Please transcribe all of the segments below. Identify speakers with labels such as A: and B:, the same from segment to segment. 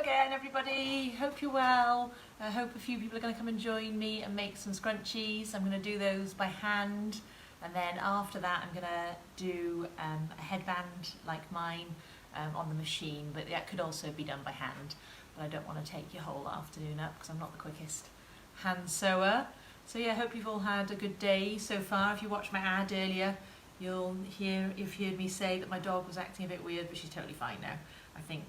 A: again, everybody. Hope you're well. I hope a few people are going to come and join me and make some scrunchies. I'm going to do those by hand, and then after that I'm going to do a headband like mine on the machine, but that could also be done by hand. But I don't want to take your whole afternoon up because I'm not the quickest hand sewer. So yeah, I hope you've all had a good day so far. If you watched my ad earlier, you've heard me say that my dog was acting a bit weird, but she's totally fine now. I think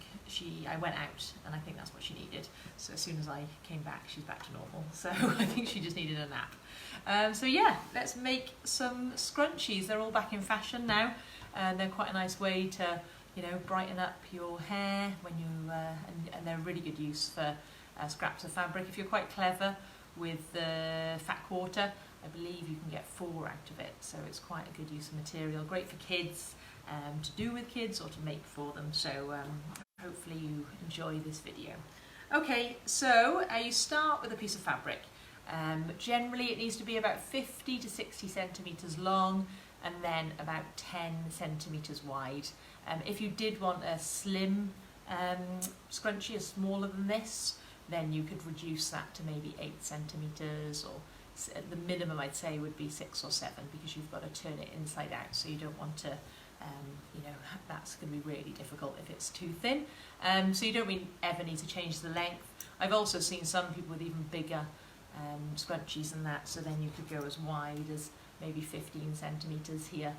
A: I went out and I think that's what she needed. So as soon as I came back, she's back to normal. So I think she just needed a nap. So yeah, let's make some scrunchies. They're all back in fashion now. They're quite a nice way to, you know, brighten up your hair when you, and they're really good use for scraps of fabric. If you're quite clever with the fat quarter, I believe you can get 4 out of it. So it's quite a good use of material. Great for kids. To do with kids or to make for them, so hopefully you enjoy this video. Okay, so you start with a piece of fabric. Generally it needs to be about 50 to 60 centimetres long and then about 10 centimetres wide. If you did want a slim scrunchie, smaller than this, then you could reduce that to maybe 8 centimetres, or the minimum I'd say would be 6 or 7, because you've got to turn it inside out, so you don't want to you know, that's going to be really difficult if it's too thin. So you don't really ever need to change the length. I've also seen some people with even bigger scrunchies than that, so then you could go as wide as maybe 15 centimetres here,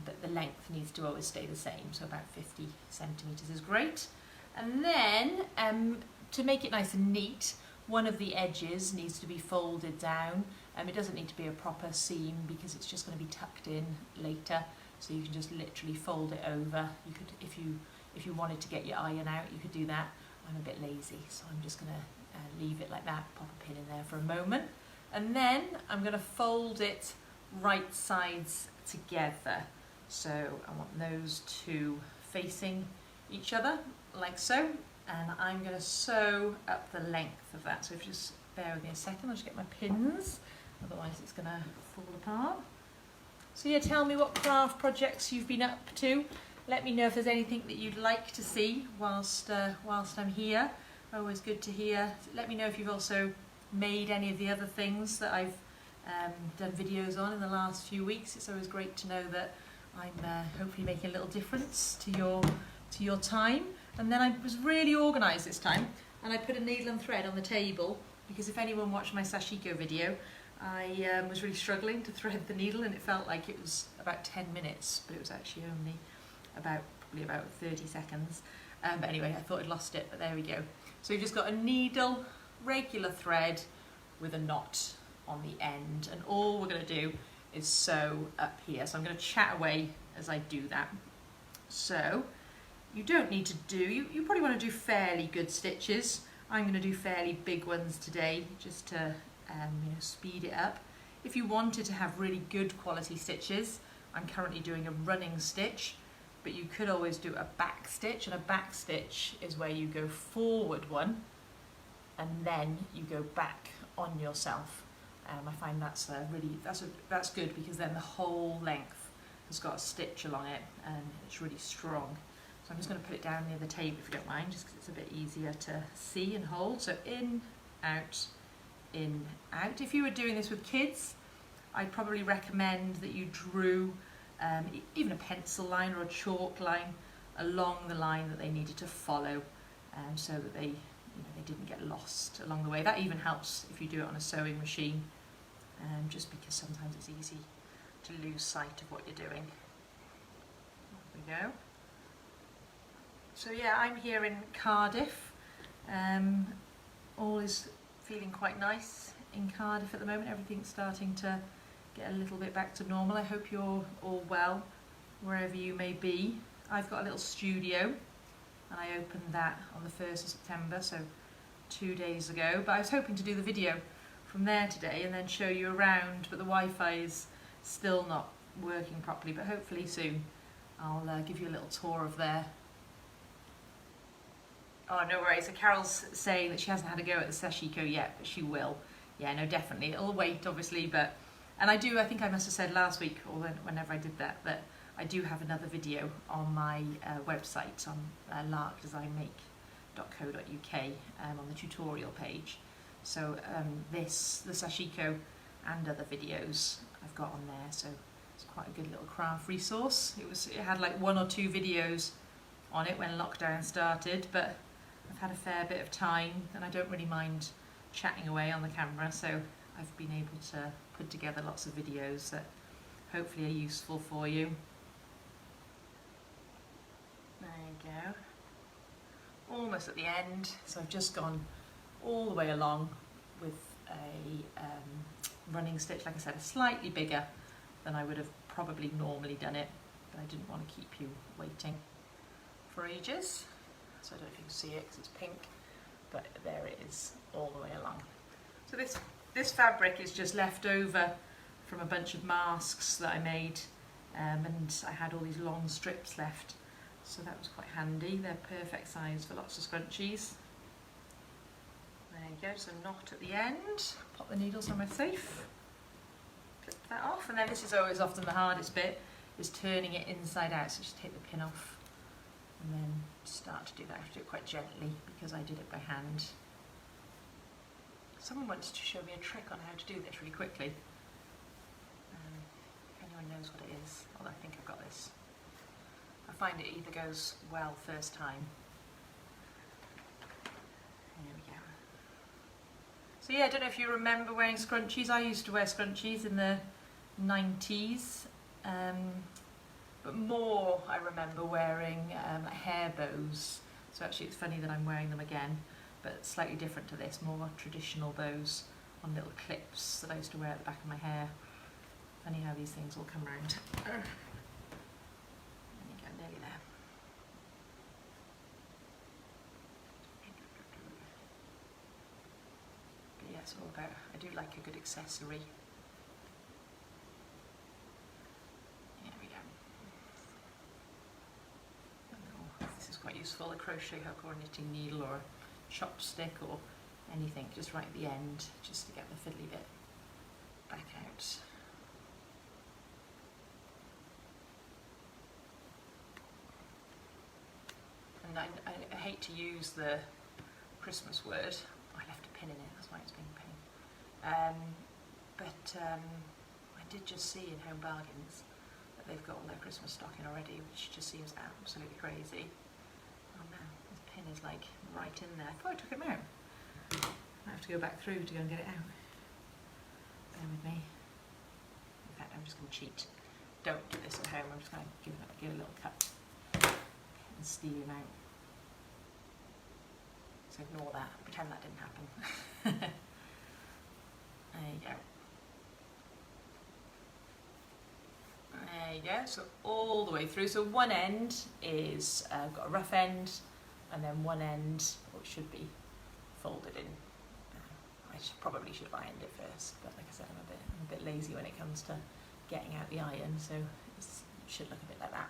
A: but the length needs to always stay the same, so about 50 centimetres is great. And then to make it nice and neat, one of the edges needs to be folded down. It doesn't need to be a proper seam because it's just going to be tucked in later. So you can just literally fold it over. You could, if you wanted to get your iron out, you could do that. I'm a bit lazy, so I'm just going to leave it like that, pop a pin in there for a moment. And then I'm going to fold it right sides together. So I want those two facing each other, like so. And I'm going to sew up the length of that. So if you just bear with me a second, I'll just get my pins, otherwise it's going to fall apart. So yeah, tell me what craft projects you've been up to. Let me know if there's anything that you'd like to see whilst I'm here. Always good to hear. Let me know if you've also made any of the other things that I've done videos on in the last few weeks. It's always great to know that I'm hopefully making a little difference to your time. And then I was really organised this time, and I put a needle and thread on the table, because if anyone watched my sashiko video, I was really struggling to thread the needle, and it felt like it was about 10 minutes, but it was actually only probably about 30 seconds. But anyway, I thought I'd lost it, but there we go. So you've just got a needle, regular thread with a knot on the end, and all we're going to do is sew up here. So I'm going to chat away as I do that. So you don't need to do, you probably want to do fairly good stitches. I'm going to do fairly big ones today, just to you know, speed it up. If you wanted to have really good quality stitches, I'm currently doing a running stitch, but you could always do a back stitch, and a back stitch is where you go forward one and then you go back on yourself. I find that's that's good, because then the whole length has got a stitch along it and it's really strong. So I'm just going to put it down near the table if you don't mind, just because it's a bit easier to see and hold. So in, out, in, out. If you were doing this with kids, I'd probably recommend that you drew even a pencil line or a chalk line along the line that they needed to follow, so that they didn't get lost along the way. That even helps if you do it on a sewing machine, just because sometimes it's easy to lose sight of what you're doing. There we go. So yeah, I'm here in Cardiff. All is feeling quite nice in Cardiff at the moment. Everything's starting to get a little bit back to normal. I hope you're all well wherever you may be. I've got a little studio, and I opened that on the 1st of September, so 2 days ago. But I was hoping to do the video from there today and then show you around, but the Wi-Fi is still not working properly, but hopefully soon I'll give you a little tour of there. Oh, no worries. So Carol's saying that she hasn't had a go at the sashiko yet, but she will. Yeah, no, definitely. It'll wait, obviously, but... And I think I must have said last week, or whenever I did that I do have another video on my website on Lark Design Make on the tutorial page. So the sashiko and other videos I've got on there, so it's quite a good little craft resource. It had like 1 or 2 videos on it when lockdown started, but I've had a fair bit of time and I don't really mind chatting away on the camera, so I've been able to put together lots of videos that hopefully are useful for you. There you go. Almost at the end, so I've just gone all the way along with a running stitch, like I said, slightly bigger than I would have probably normally done it, but I didn't want to keep you waiting for ages. So I don't know if you can see it because it's pink, but there it is all the way along. So this fabric is just left over from a bunch of masks that I made, and I had all these long strips left, so that was quite handy. They're perfect size for lots of scrunchies. There you go, so knot at the end, pop the needle somewhere safe, clip that off, and then this is always often the hardest bit, is turning it inside out, so just take the pin off and then start to do that. I have to do it quite gently because I did it by hand. Someone wanted to show me a trick on how to do this really quickly. If anyone knows what it is, although I think I've got this. I find it either goes well first time. There we go. So yeah, I don't know if you remember wearing scrunchies. I used to wear scrunchies in the 90s. But more I remember wearing hair bows. So actually it's funny that I'm wearing them again, but slightly different to this, more traditional bows on little clips that I used to wear at the back of my hair. Funny how these things all come round. There you go, nearly there. But yeah, it's all about, I do like a good accessory. Quite useful, a crochet hook or a knitting needle or a chopstick or anything, just right at the end, just to get the fiddly bit back out. And I hate to use the Christmas word. Oh, I left a pin in it, that's why it's being a pain. I did just see in Home Bargains that they've got all their Christmas stock in already, which just seems absolutely crazy. Oh no, this pin is like right in there. I thought I took him out. I have to go back through to go and get it out. Bear with me. In fact, I'm just going to cheat. Don't do this at home. I'm just going to give a little cut and steal him out. So ignore that. Pretend that didn't happen. There you go. There you go, so all the way through. So one end is got a rough end, and then one end, which should be folded in. I probably should have ironed it first, but like I said, I'm a bit lazy when it comes to getting out the iron, so it should look a bit like that.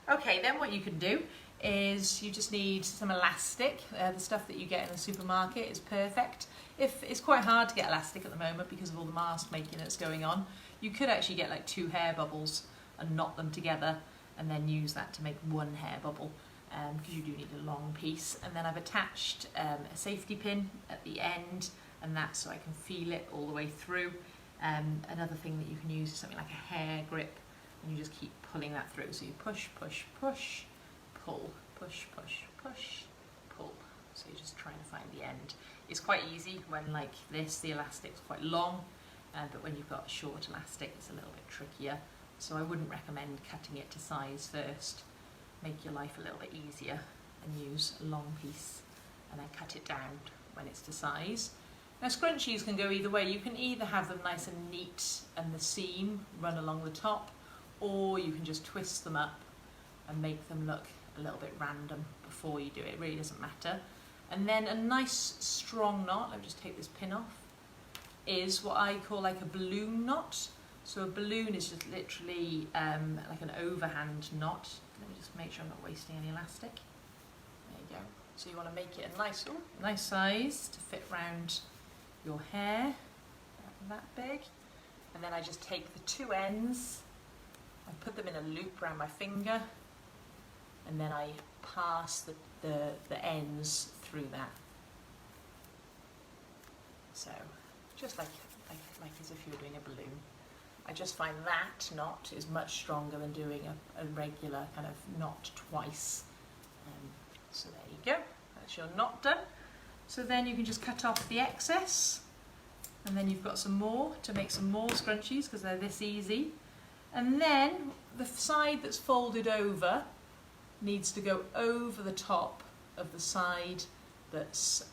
A: Okay, then what you can do is you just need some elastic. The stuff that you get in the supermarket is perfect. If it's quite hard to get elastic at the moment because of all the mask making that's going on, you could actually get like 2 hair bubbles and knot them together and then use that to make 1 hair bubble, because you do need a long piece. And then I've attached a safety pin at the end, and that's so I can feel it all the way through. Another thing that you can use is something like a hair grip, and you just keep pulling that through. So you push, push, push, pull, push, push, push, pull. So you're just trying to find the end. It's quite easy when like this, the elastic's quite long, but when you've got a short elastic, it's a little bit trickier. So I wouldn't recommend cutting it to size first. Make your life a little bit easier and use a long piece and then cut it down when it's to size. Now scrunchies can go either way. You can either have them nice and neat and the seam run along the top, or you can just twist them up and make them look a little bit random before you do it. It really doesn't matter. And then a nice strong knot, let me just take this pin off, is what I call like a balloon knot. So a balloon is just literally like an overhand knot. Let me just make sure I'm not wasting any elastic. There you go. So you want to make it a nice size to fit round your hair, that big. And then I just take the 2 ends, I put them in a loop around my finger, and then I pass the ends through that. So just like as if you were doing a balloon. I just find that knot is much stronger than doing a regular kind of knot twice. So there you go, that's your knot done. So then you can just cut off the excess, and then you've got some more to make some more scrunchies because they're this easy. And then the side that's folded over needs to go over the top of the side that's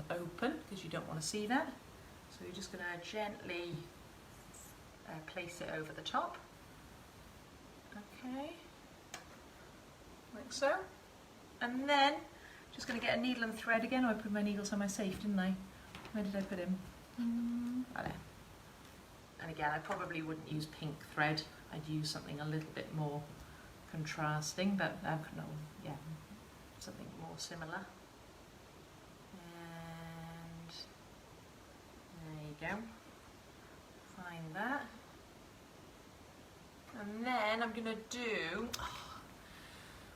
A: open, because you don't want to see that. So you're just going to gently place it over the top. Okay, like so. And then just going to get a needle and thread again. Oh, I put my needles on my safe, didn't I? Where did I put him? Oh, there. And again, I probably wouldn't use pink thread. I'd use something a little bit more contrasting, but no, yeah, something more similar. And there you go. Find that. And then I'm going to do,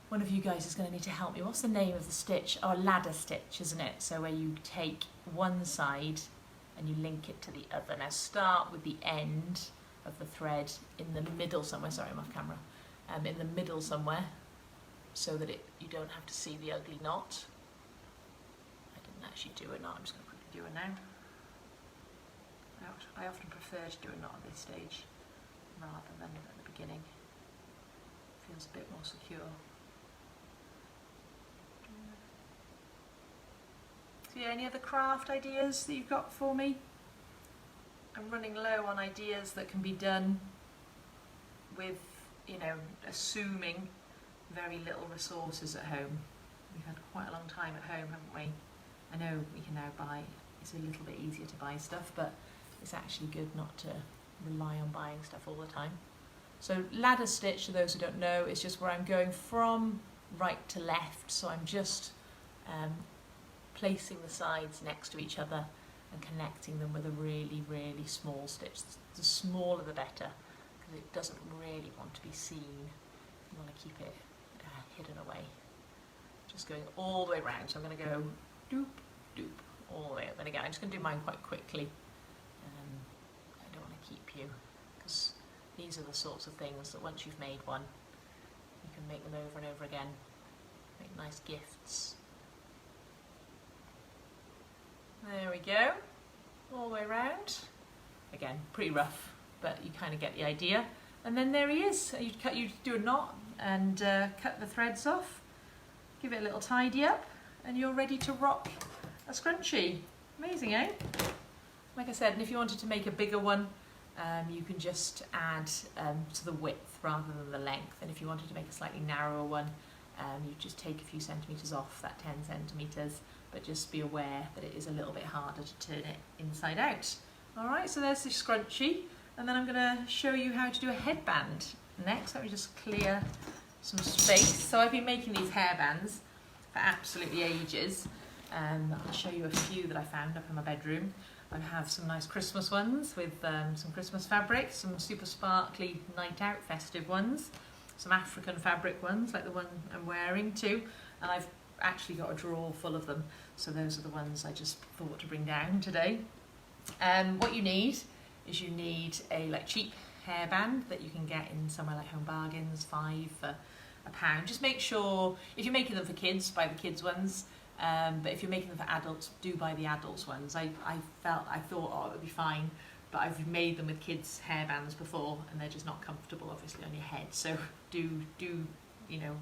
A: one of you guys is going to need to help me. What's the name of the stitch? Oh, a ladder stitch, isn't it? So where you take one side and you link it to the other. Now start with the end of the thread in the middle somewhere. Sorry, I'm off camera. In the middle somewhere, so that you don't have to see the ugly knot. I didn't actually do a knot. I'm just going to quickly do it now. I often prefer to do a knot at this stage rather than at the beginning. Feels a bit more secure. So yeah, any other craft ideas that you've got for me? I'm running low on ideas that can be done with, you know, assuming very little resources at home. We've had quite a long time at home, haven't we? I know we can now buy, it's a little bit easier to buy stuff, but it's actually good not to rely on buying stuff all the time. So ladder stitch, to those who don't know, is just where I'm going from right to left. So I'm just placing the sides next to each other and connecting them with a really, really small stitch. The smaller the better, because it doesn't really want to be seen. You want to keep it hidden away. Just going all the way around. So I'm going to go doop, doop, all the way up. And again, I'm just going to do mine quite quickly. I don't want to keep you, because these are the sorts of things that once you've made one, you can make them over and over again. Make nice gifts. There we go, all the way around. Again, pretty rough, but you kind of get the idea. And then there he is. You do a knot and cut the threads off, give it a little tidy up, and you're ready to rock a scrunchie. Amazing, eh? Like I said, and if you wanted to make a bigger one, you can just add to the width rather than the length. And if you wanted to make a slightly narrower one, you just take a few centimetres off that 10 centimetres. But just be aware that it is a little bit harder to turn it inside out. Alright, so there's the scrunchie, and then I'm going to show you how to do a headband next. Let me just clear some space. So I've been making these hairbands for absolutely ages. I'll show you a few that I found up in my bedroom. I have some nice Christmas ones with some Christmas fabric, some super sparkly night out festive ones, some African fabric ones like the one I'm wearing too, and I've actually got a drawer full of them, so those are the ones I just thought to bring down today. What you need is you need a cheap hairband that you can get in somewhere like Home Bargains, 5 for £1. Just make sure, if you're making them for kids, buy the kids ones, but if you're making them for adults, do buy the adults ones. I thought, oh, it would be fine, but I've made them with kids hairbands before and they're just not comfortable obviously on your head, so do you know,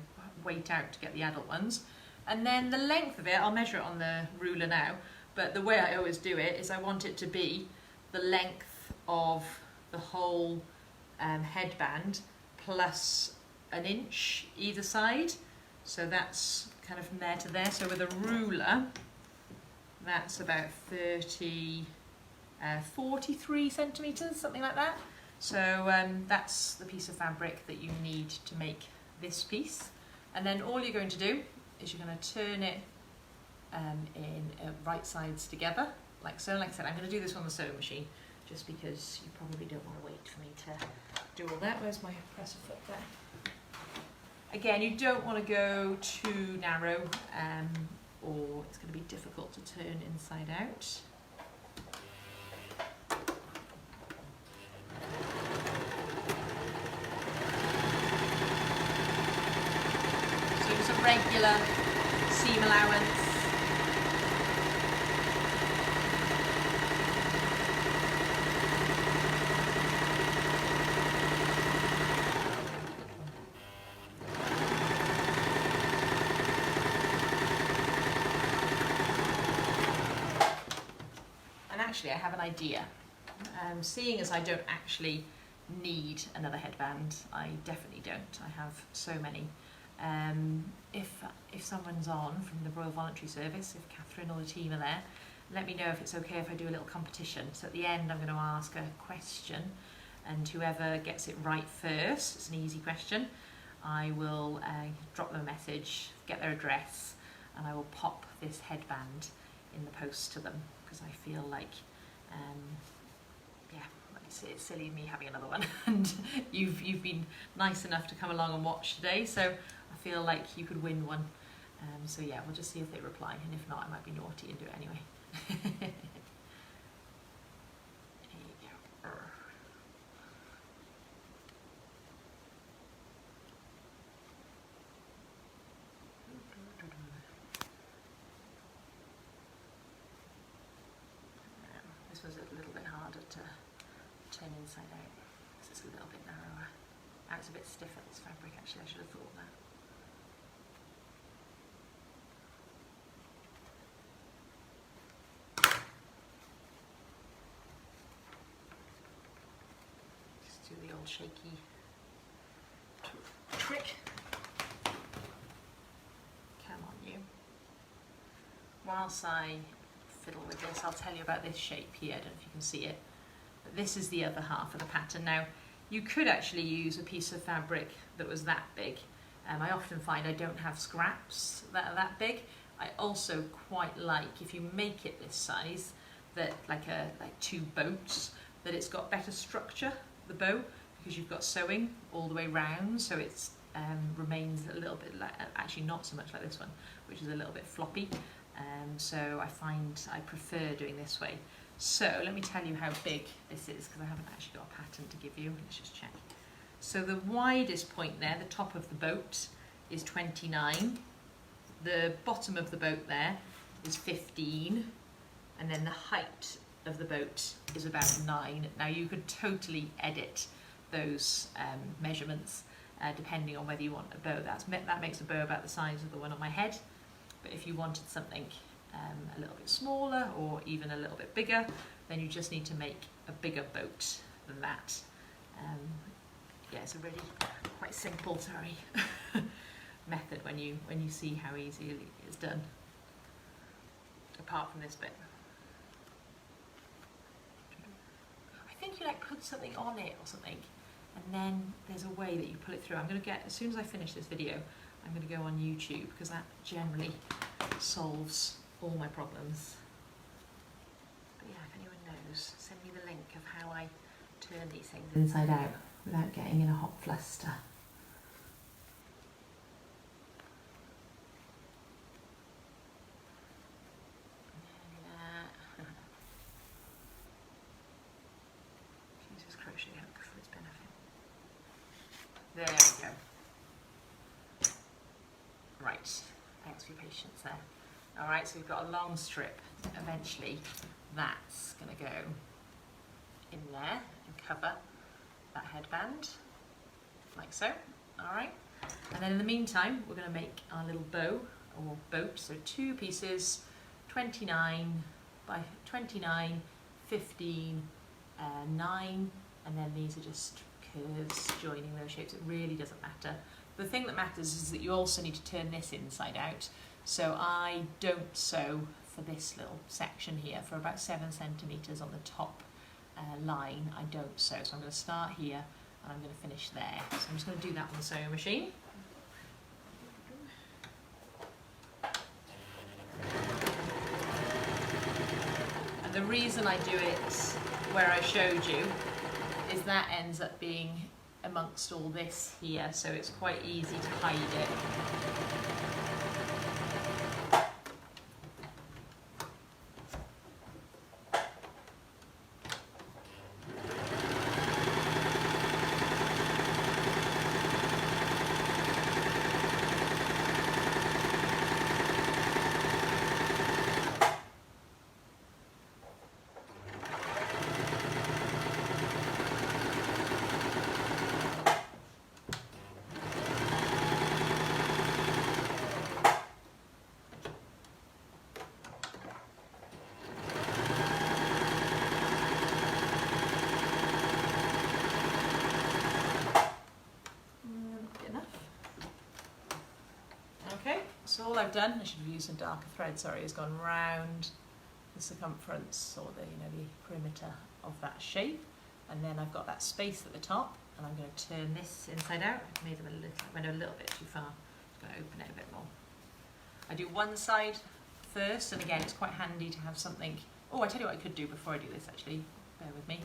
A: wait out to get the adult ones. And then the length of it, I'll measure it on the ruler now, but the way I always do it is I want it to be the length of the whole headband plus an inch either side. So that's kind of from there to there. So with a ruler, that's about 43 centimetres, something like that. So that's the piece of fabric that you need to make this piece. And then all you're going to do is you're going to turn it in right sides together, like so. Like I said, I'm going to do this on the sewing machine, just because you probably don't want to wait for me to do all that. Where's my presser foot there? Again, you don't want to go too narrow or it's going to be difficult to turn inside out. So just a regular seam allowance. Actually, I have an idea. Seeing as I don't actually need another headband, I definitely don't. I have so many. If someone's on from the Royal Voluntary Service, if Catherine or the team are there, let me know if it's okay if I do a little competition. So at the end, I'm going to ask a question, and whoever gets it right first, it's an easy question, I will drop them a message, get their address, and I will pop this headband in the post to them. Because I feel like, yeah, it's silly me having another one, and you've been nice enough to come along and watch today, so I feel like you could win one. So yeah, we'll just see if they reply, and if not, I might be naughty and do it anyway. Here you go. This was a little bit harder to turn inside out because it's a little bit narrower. Now it's a bit stiffer, this fabric, actually. I should have thought that. Just do the old shaky trick. Come on, you. Whilst I fiddle with this, I'll tell you about this shape here. I don't know if you can see it, but this is the other half of the pattern. Now, you could actually use a piece of fabric that was that big. I often find I don't have scraps that are that big. I also quite like, if you make it this size, that like two boats, that it's got better structure, the bow, because you've got sewing all the way round, so it's remains a little bit like, actually not so much like this one, which is a little bit floppy. So I find I prefer doing this way. So let me tell you how big this is, because I haven't actually got a pattern to give you. Let's just check. So the widest point there, the top of the boat, is 29. The bottom of the boat there is 15. And then the height of the boat is about 9. Now you could totally edit those measurements depending on whether you want a bow. That makes a bow about the size of the one on my head. But if you wanted something a little bit smaller or even a little bit bigger, then you just need to make a bigger boat than that. Yeah, it's a really quite simple, method when you see how easily it's done. Apart from this bit, I think you like put something on it or something, and then there's a way that you pull it through. I'm going to get, as soon as I finish this video, I'm going to go on YouTube, because that generally solves all my problems. But yeah, if anyone knows, send me the link of how I turn these things inside out without getting in a hot fluster. Use this crochet hook for its benefit. There we go. Right, thanks for your patience there. Alright, so we've got a long strip. Eventually that's going to go in there and cover that headband, like so. Alright, and then in the meantime we're going to make our little bow or boat. So 2 pieces, 29 by 29, 15, 9, and then these are just curves joining those shapes. It really doesn't matter. The thing that matters is that you also need to turn this inside out. So I don't sew for this little section here, for about 7 centimetres on the top line. I don't sew, so I'm going to start here and I'm going to finish there. So I'm just going to do that on the sewing machine. And the reason I do it where I showed you is that ends up being amongst all this here, so it's quite easy to hide it. So all I've done, I should have used some darker thread, sorry, is gone round the circumference or the, the perimeter of that shape, and then I've got that space at the top, and I'm going to turn this inside out. I went a little bit too far. I'm going to open it a bit more. I do one side first, and again, it's quite handy to have something. Oh, I tell you what I could do before I do this, actually, bear with me,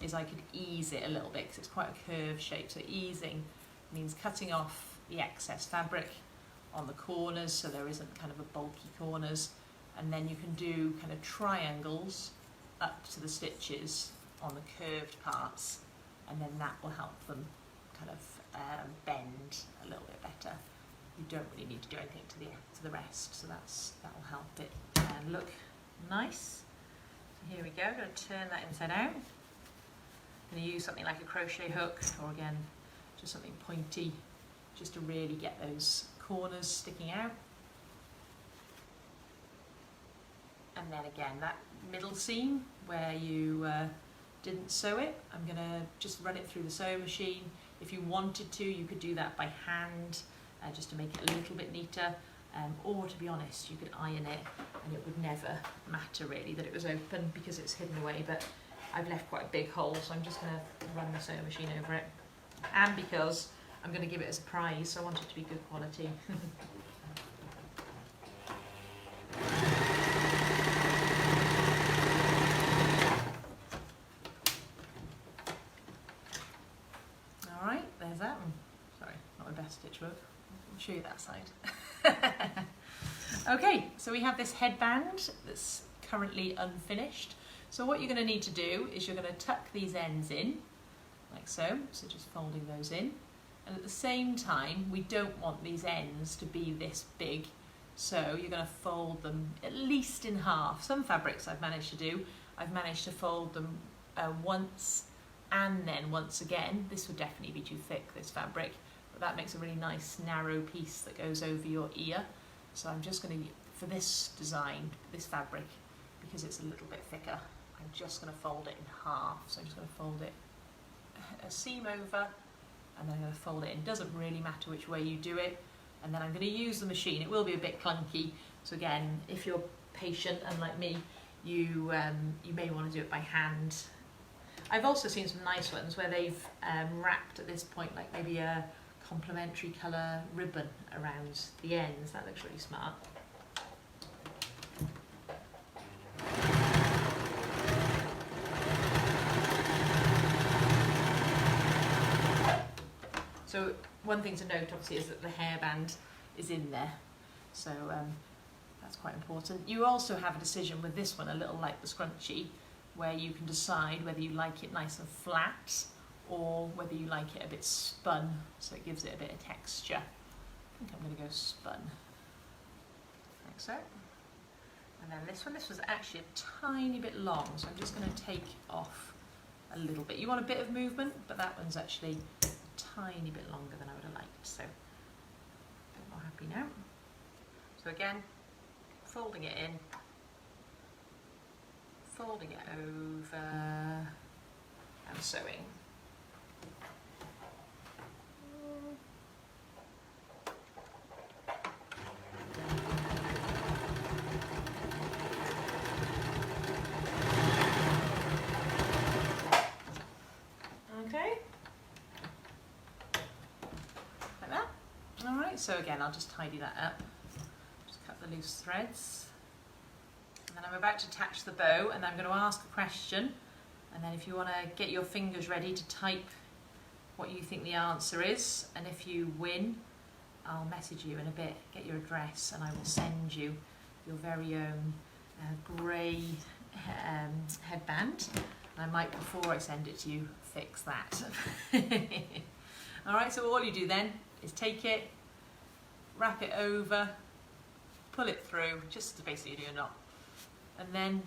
A: is I could ease it a little bit because it's quite a curved shape. So easing means cutting off the excess fabric on the corners so there isn't kind of a bulky corners, and then you can do kind of triangles up to the stitches on the curved parts, and then that will help them kind of bend a little bit better. You don't really need to do anything to the rest, so that will help it look nice. So here we go. I'm going to turn that inside out. I'm going to use something like a crochet hook, or again just something pointy, just to really get those corners sticking out. And then again, that middle seam where you didn't sew it, I'm going to just run it through the sewing machine. If you wanted to, you could do that by hand, just to make it a little bit neater, or to be honest, you could iron it and it would never matter really that it was open because it's hidden away, but I've left quite a big hole, so I'm just going to run the sewing machine over it. And because I'm going to give it as a prize, so I want it to be good quality. Alright, there's that one. Sorry, not my best stitch work. I'll show you that side. Okay, so we have this headband that's currently unfinished. So what you're going to need to do is you're going to tuck these ends in, like so, so just folding those in. And at the same time, we don't want these ends to be this big, so you're going to fold them at least in half. Some fabrics I've managed to fold them once and then once again. This would definitely be too thick, this fabric, but that makes a really nice narrow piece that goes over your ear. So I'm just going to, for this design, this fabric, because it's a little bit thicker, I'm just going to fold it in half. So I'm just going to fold it a seam over, and then I'm going to fold it in. It doesn't really matter which way you do it. And then I'm going to use the machine. It will be a bit clunky. So again, if you're patient and like me, you may want to do it by hand. I've also seen some nice ones where they've wrapped at this point like maybe a complementary colour ribbon around the ends. That looks really smart. So one thing to note obviously is that the hairband is in there, so that's quite important. You also have a decision with this one, a little like the scrunchie, where you can decide whether you like it nice and flat or whether you like it a bit spun, so it gives it a bit of texture. I think I'm going to go spun, like so. And then this was actually a tiny bit long, so I'm just going to take off a little bit. You want a bit of movement, but that one's actually tiny bit longer than I would have liked, so a bit more happy now. So again, folding it in, folding it over, and sewing. Okay. So again, I'll just tidy that up, just cut the loose threads, and then I'm about to attach the bow, and I'm going to ask a question, and then if you want to get your fingers ready to type what you think the answer is, and if you win, I'll message you in a bit, get your address, and I will send you your very own grey headband. And I might, before I send it to you, fix that. Alright, so all you do then is take it, wrap it over, pull it through, just to basically do a knot, and then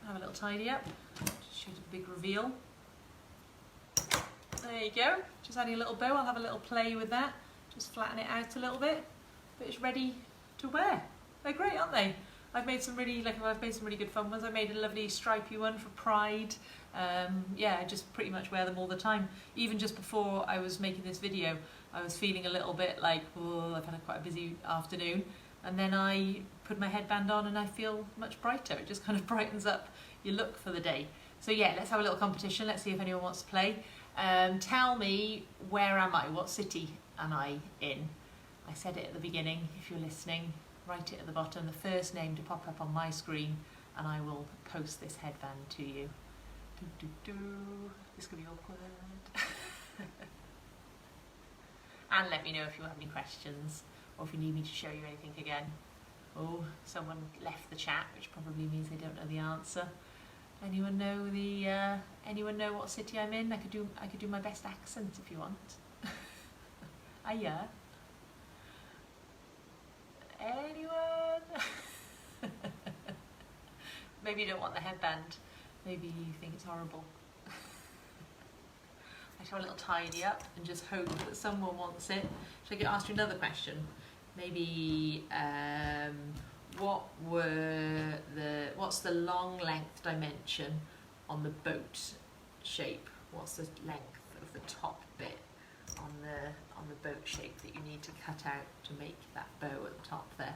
A: have a little tidy up, just shoot a big reveal. There you go, just adding a little bow. I'll have a little play with that, just flatten it out a little bit, but it's ready to wear. They're great, aren't they? I've made some really good fun ones. I made a lovely stripy one for Pride. Yeah, I just pretty much wear them all the time. Even just before I was making this video, I was feeling a little bit like, oh, I've had quite a busy afternoon. And then I put my headband on and I feel much brighter. It just kind of brightens up your look for the day. So yeah, let's have a little competition. Let's see if anyone wants to play. Tell me, where am I? What city am I in? I said it at the beginning, if you're listening. Write it at the bottom, the first name to pop up on my screen, and I will post this headband to you. This could be awkward. And let me know if you have any questions, or if you need me to show you anything again. Oh, someone left the chat, which probably means they don't know the answer. Anyone know what city I'm in? I could do my best accent if you want. Hiya. Anyone? Maybe you don't want the headband. Maybe you think it's horrible. I should have a little tidy up and just hope that someone wants it. Should I get asked you another question? Maybe what's the long length dimension on the boat shape? What's the length of the top bit on the boat shape that you need to cut out to make that bow at the top there?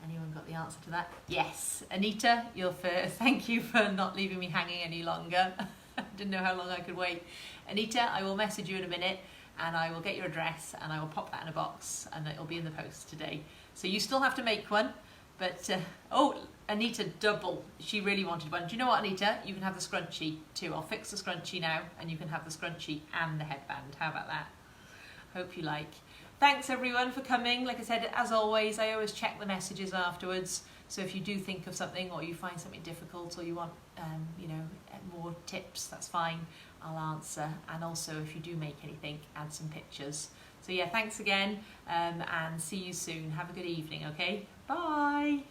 A: Anyone got the answer to that? Yes. Anita, you're first. Thank you for not leaving me hanging any longer. Didn't know how long I could wait. Anita, I will message you in a minute and I will get your address and I will pop that in a box and it'll be in the post today. So you still have to make one, but oh, Anita double. She really wanted one. Do you know what, Anita? You can have the scrunchie too. I'll fix the scrunchie now and you can have the scrunchie and the headband. How about that? Hope you like. Thanks everyone for coming. Like I said, as always, I always check the messages afterwards. So if you do think of something or you find something difficult or you want, you know, more tips, that's fine. I'll answer. And also if you do make anything, add some pictures. So yeah, thanks again and see you soon. Have a good evening, okay? Bye.